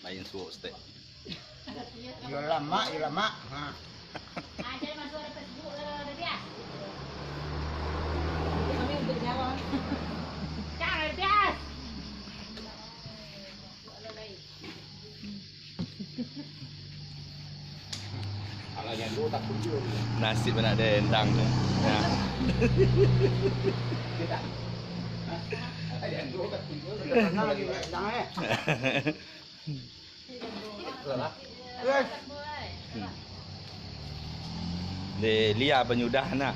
Ayun suo steak. Yo lama. Ha. Jadi masuk ada Facebook dia. Kami untuk nyawa. Jangan dia. Kalau yang dulu tak kunjung. Nasi pun ada endang tu. Ya. Tidak. Yang dulu tak kunjung. Tenang lagi, jangan ya. Lelah. Yes. Dia liar penyudah nak.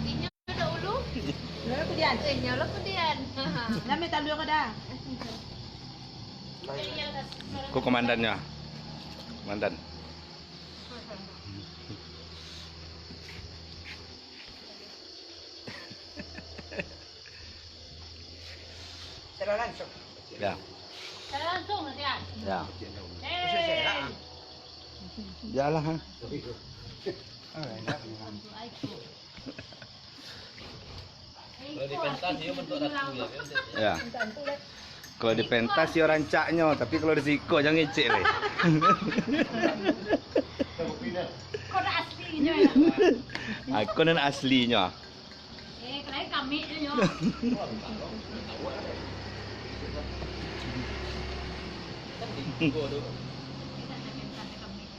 Inya ada ulu. Lalu kemudian. Inya lah kemudian. Lama tak dulu ke dah. Kau komandannya. Komandan. Secara langsung. Ya. Saya langsung nanti kan. Ya. Eh. Jalah ha. Kalau di pentas dia bentuk ratu Ya. Kalau di pentas dia rancaknya, tapi kalau di siko jangan ngecek weh. Kau dah aslinya ya. Aku nan aslinya. Kalian kami nyo.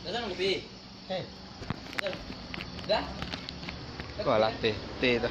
Dah sana lebih. Eh. Dah? Kau lah teh tu.